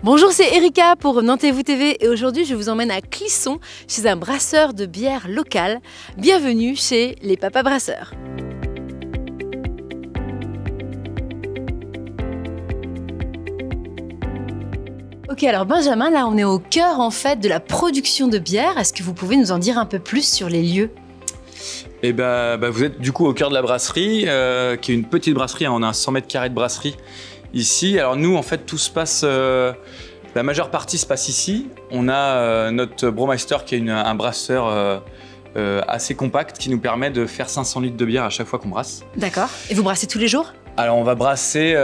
Bonjour, c'est Erika pour Nantez-vous TV et aujourd'hui je vous emmène à Clisson chez un brasseur de bière local. Bienvenue chez les Papas Brasseurs. Ok, alors Benjamin, là on est au cœur en fait de la production de bière. Est-ce que vous pouvez nous en dire un peu plus sur les lieux? Et vous êtes du coup au cœur de la brasserie, qui est une petite brasserie, hein. On a un 100 mètres carrés de brasserie ici. Alors nous, en fait, tout se passe, la majeure partie se passe ici. On a notre Brewmeister qui est un brasseur assez compact qui nous permet de faire 500 litres de bière à chaque fois qu'on brasse. D'accord. Et vous brassez tous les jours? Alors on va brasser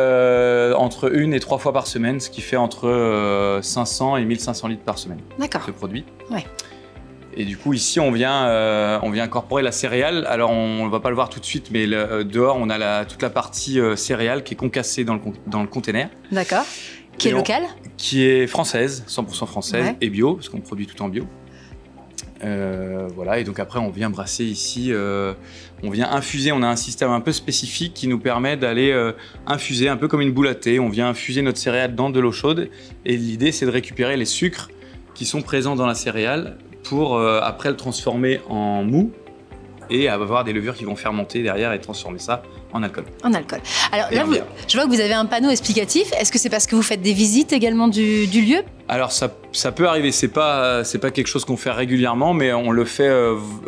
entre 1 et 3 fois par semaine, ce qui fait entre 500 et 1500 litres par semaine. D'accord. De produit. Ouais. Et du coup, ici, on vient incorporer la céréale. Alors, on ne va pas le voir tout de suite, mais dehors, on a toute la partie céréale qui est concassée dans le container. D'accord. Qui est locale? Qui est française, 100% française, ouais. Et bio, parce qu'on produit tout en bio. Voilà, et donc après, on vient brasser ici. On vient infuser. On a un système un peu spécifique qui nous permet d'aller infuser, un peu comme une boule à thé. On vient infuser notre céréale dans de l'eau chaude. Et l'idée, c'est de récupérer les sucres qui sont présents dans la céréale pour après le transformer en mou et avoir des levures qui vont fermenter derrière et transformer ça en alcool. En alcool. Alors là, je vois que vous avez un panneau explicatif. Est-ce que c'est parce que vous faites des visites également du lieu? Alors ça peut arriver, c'est pas quelque chose qu'on fait régulièrement, mais on le fait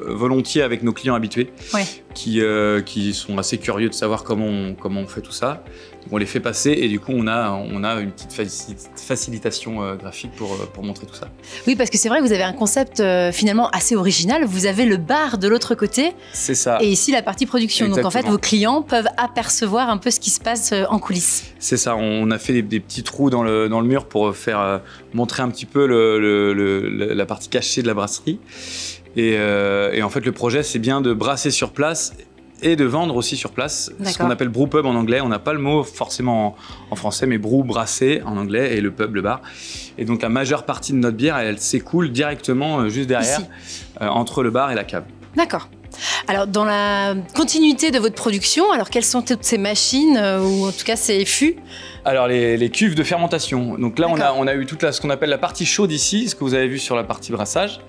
volontiers avec nos clients habitués, ouais. qui sont assez curieux de savoir comment on fait tout ça. Donc on les fait passer et du coup on a une petite facilitation graphique pour montrer tout ça. Oui, parce que c'est vrai que vous avez un concept finalement assez original. Vous avez le bar de l'autre côté. C'est ça. Et ici la partie production. Exactement. Donc en fait vos clients peuvent apercevoir un peu ce qui se passe en coulisses. C'est ça, on a fait des petits trous dans le mur pour faire montrer un petit peu la partie cachée de la brasserie. Et en fait, le projet, c'est bien de brasser sur place et de vendre aussi sur place. Ce qu'on appelle brewpub en anglais. On n'a pas le mot forcément en français, mais brew, brasser en anglais, et le pub, le bar. Et donc, la majeure partie de notre bière, elle s'écoule directement juste derrière, entre le bar et la cave. D'accord. Alors, dans la continuité de votre production, alors quelles sont toutes ces machines, ou en tout cas ces fûts? Alors, les cuves de fermentation. Donc là, on a eu toute ce qu'on appelle la partie chaude ici, ce que vous avez vu sur la partie brassage.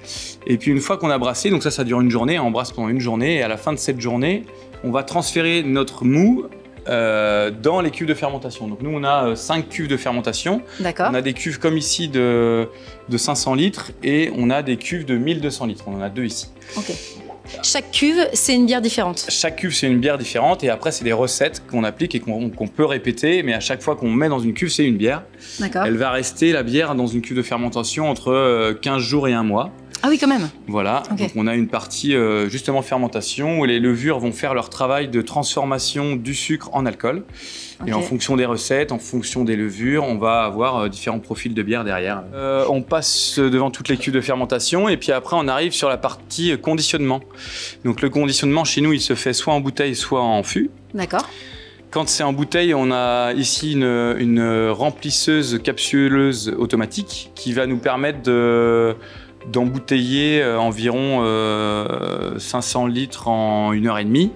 Et puis, une fois qu'on a brassé, donc ça dure une journée, on brasse pendant une journée, et à la fin de cette journée, on va transférer notre mou dans les cuves de fermentation. Donc nous, on a 5 cuves de fermentation. On a des cuves comme ici de 500 litres, et on a des cuves de 1200 litres. On en a 2 ici. Okay. Chaque cuve, c'est une bière différente? Chaque cuve, c'est une bière différente, et après, c'est des recettes qu'on applique et qu'on peut répéter, mais à chaque fois qu'on met dans une cuve, c'est une bière. Elle va rester, la bière, dans une cuve de fermentation entre 15 jours et 1 mois. Ah oui, quand même. Voilà, donc on a une partie justement fermentation où les levures vont faire leur travail de transformation du sucre en alcool. Et en fonction des recettes, en fonction des levures, on va avoir différents profils de bière derrière. On passe devant toutes les cuves de fermentation et puis après on arrive sur la partie conditionnement. Donc le conditionnement chez nous, il se fait soit en bouteille, soit en fût. D'accord. Quand c'est en bouteille, on a ici une remplisseuse capsuleuse automatique qui va nous permettre d'embouteiller environ 500 litres en 1h30.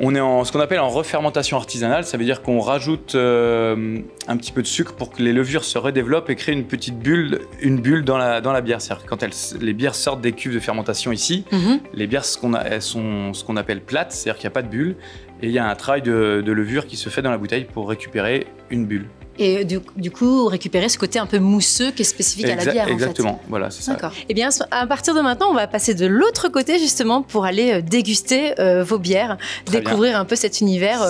On est en ce qu'on appelle en refermentation artisanale, ça veut dire qu'on rajoute un petit peu de sucre pour que les levures se redéveloppent et créent une petite bulle, dans la bière. C'est-à-dire que quand les bières sortent des cuves de fermentation ici, les bières elles sont ce qu'on appelle plates, c'est-à-dire qu'il n'y a pas de bulle, et il y a un travail de levure qui se fait dans la bouteille pour récupérer une bulle. Et du coup, récupérer ce côté un peu mousseux qui est spécifique à la bière, exactement, en fait. Voilà, c'est ça. D'accord. Eh bien, à partir de maintenant, on va passer de l'autre côté, justement, pour aller déguster vos bières, découvrir un peu cet univers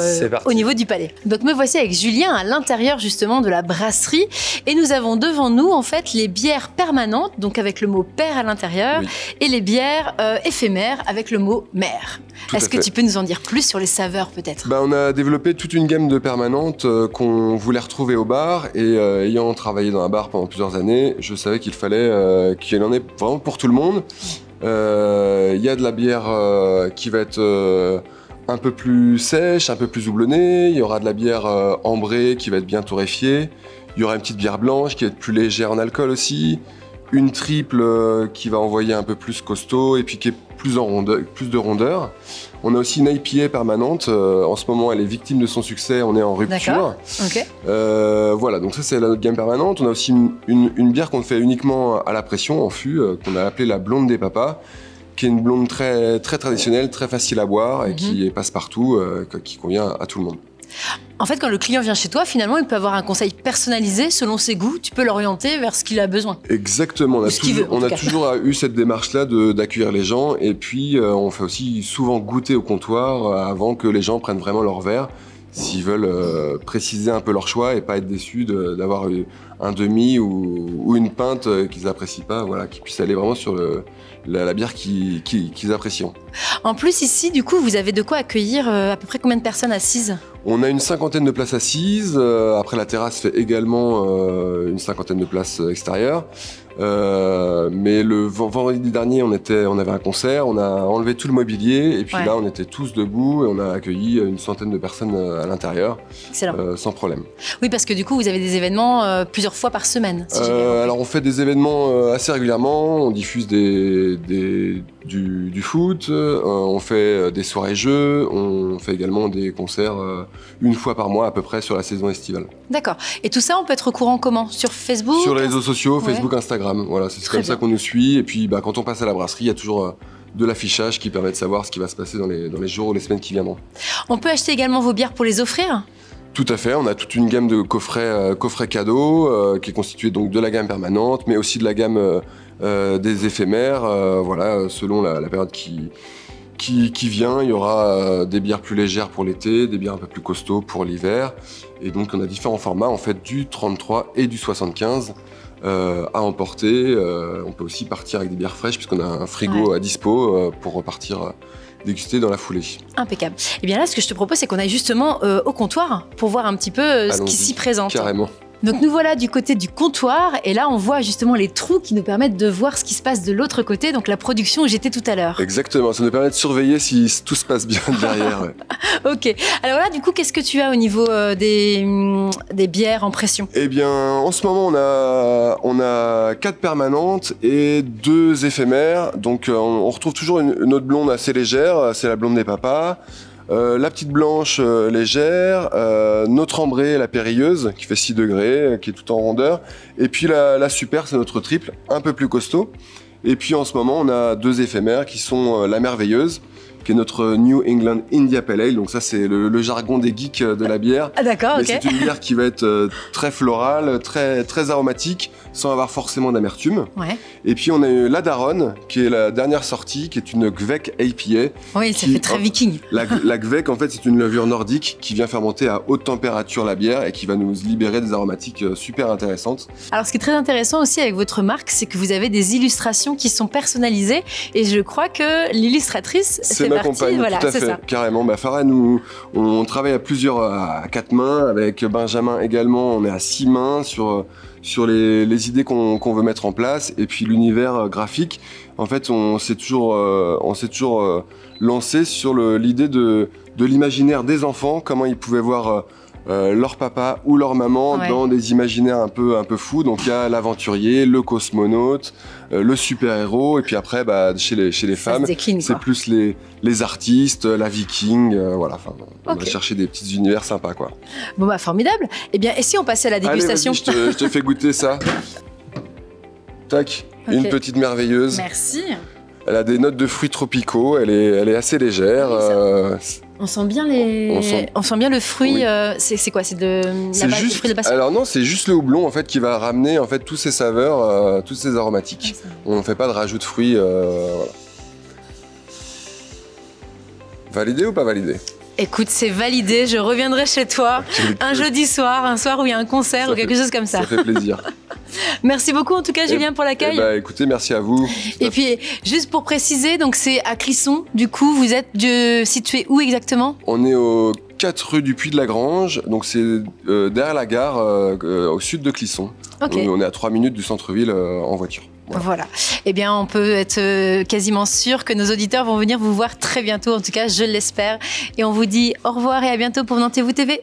au niveau du palais. Donc, me voici avec Julien à l'intérieur, justement, de la brasserie. Et nous avons devant nous, en fait, les bières permanentes, donc avec le mot père à l'intérieur, et les bières éphémères avec le mot mère. Est-ce que tu peux nous en dire plus sur les saveurs, peut-être? On a développé toute une gamme de permanentes qu'on voulait retrouver au bar, et ayant travaillé dans un bar pendant plusieurs années, je savais qu'il fallait qu'il y en ait vraiment pour tout le monde. Il y a de la bière qui va être un peu plus sèche, un peu plus houblonnée, il y aura de la bière ambrée qui va être bien torréfiée, il y aura une petite bière blanche qui va être plus légère en alcool aussi, une triple qui va envoyer un peu plus costaud et puis qui est plus de rondeur. On a aussi une IPA permanente. En ce moment, elle est victime de son succès. On est en rupture. D'accord. Ok. Voilà, donc ça c'est notre gamme permanente. On a aussi une bière qu'on fait uniquement à la pression, en fût, qu'on a appelée la blonde des papas, qui est une blonde très, très traditionnelle, très facile à boire et qui passe partout, qui convient à tout le monde. En fait, quand le client vient chez toi, finalement, il peut avoir un conseil personnalisé selon ses goûts. Tu peux l'orienter vers ce qu'il a besoin. Exactement. On a toujours eu cette démarche-là d'accueillir les gens. Et puis, on fait aussi souvent goûter au comptoir avant que les gens prennent vraiment leur verre, s'ils veulent préciser un peu leur choix et pas être déçus d'avoir un demi ou une pinte qu'ils n'apprécient pas, voilà, qu'ils puissent aller vraiment sur la bière qu'ils apprécient. En plus, ici, du coup, vous avez de quoi accueillir à peu près combien de personnes assises? On a une 50aine de places assises. Après, la terrasse fait également une 50aine de places extérieures. Mais le vendredi dernier, on avait un concert, on a enlevé tout le mobilier et puis là, on était tous debout et on a accueilli une centaine de personnes à l'intérieur. Excellent. Sans problème. Oui, parce que du coup, vous avez des événements plusieurs fois par semaine. Si alors, on fait des événements assez régulièrement. On diffuse du foot, on fait des soirées jeux, on fait également des concerts une fois par mois à peu près sur la saison estivale. D'accord. Et tout ça, on peut être au courant comment? Sur Facebook? Sur les réseaux sociaux, Facebook, Instagram. Voilà, c'est comme ça qu'on nous suit. Et puis, quand on passe à la brasserie, il y a toujours de l'affichage qui permet de savoir ce qui va se passer dans les jours ou les semaines qui viendront. On peut acheter également vos bières pour les offrir? Tout à fait, on a toute une gamme de coffrets cadeaux qui est constituée donc de la gamme permanente, mais aussi de la gamme des éphémères. Voilà, selon la période qui vient, il y aura des bières plus légères pour l'été, des bières un peu plus costauds pour l'hiver. Et donc on a différents formats, en fait, du 33 et du 75 à emporter. On peut aussi partir avec des bières fraîches puisqu'on a un frigo à dispo pour repartir déguster dans la foulée. Impeccable. Et bien là, ce que je te propose, c'est qu'on aille justement au comptoir pour voir un petit peu ce qui s'y présente. Carrément. Donc nous voilà du côté du comptoir et là on voit justement les trous qui nous permettent de voir ce qui se passe de l'autre côté, donc la production où j'étais tout à l'heure. Exactement, ça nous permet de surveiller si tout se passe bien derrière. Ok, alors là du coup qu'est-ce que tu as au niveau des bières en pression? Eh bien en ce moment on a 4 permanentes et 2 éphémères, donc on retrouve toujours une autre blonde assez légère, c'est la blonde des papas. La petite blanche légère, notre ambrée, la périlleuse, qui fait 6 degrés, qui est tout en rondeur. Et puis la super, c'est notre triple, un peu plus costaud. Et puis en ce moment, on a 2 éphémères qui sont la merveilleuse, qui est notre New England India Pale Ale. Donc ça, c'est le jargon des geeks de la bière. Ah d'accord, ok. C'est une bière qui va être très florale, très, très aromatique, sans avoir forcément d'amertume. Ouais. Et puis on a eu la Daronne, qui est la dernière sortie, qui est une Gvek IPA. Oui, ça fait très viking. La Gvek, en fait, c'est une levure nordique qui vient fermenter à haute température la bière et qui va nous libérer des aromatiques super intéressantes. Alors ce qui est très intéressant aussi avec votre marque, c'est que vous avez des illustrations qui sont personnalisées et je crois que l'illustratrice, c'est ma compagne, voilà, tout à fait, ça. Carrément. Farah, nous, on travaille à 4 mains, avec Benjamin également, on est à 6 mains sur les idées qu'on veut mettre en place, et puis l'univers graphique. En fait, on s'est toujours lancé sur l'idée de l'imaginaire des enfants, comment ils pouvaient voir leur papa ou leur maman dans des imaginaires un peu fous. Donc il y a l'aventurier, le cosmonaute, le super-héros, et puis après chez les femmes, c'est plus les artistes, la viking, voilà. On va chercher des petits univers sympas, quoi. Bon formidable. Eh bien, et si on passait à la dégustation? Allez, je te fais goûter ça. Tac, une petite merveilleuse. Merci. Elle a des notes de fruits tropicaux, elle est assez légère. On sent bien on sent bien le fruit. Oui. C'est quoi? C'est de la base du fruit de bassin? Alors non, c'est juste le houblon en fait qui va ramener en fait toutes ces saveurs, toutes ces aromatiques. On ne fait pas de rajout de fruits. Voilà. Validé ou pas validé? Écoute, c'est validé, je reviendrai chez toi un jeudi soir, un soir où il y a un concert ou quelque chose comme ça. Ça fait plaisir. Merci beaucoup en tout cas Julien pour l'accueil. Écoutez, merci à vous. Et puis juste pour préciser, donc c'est à Clisson, du coup vous êtes situé où exactement? On est au 4 rue du Puy de la Grange, donc c'est derrière la gare au sud de Clisson. Okay. On est à 3 minutes du centre-ville en voiture. Voilà. Eh bien, on peut être quasiment sûr que nos auditeurs vont venir vous voir très bientôt. En tout cas, je l'espère. Et on vous dit au revoir et à bientôt pour Nantez-vous TV.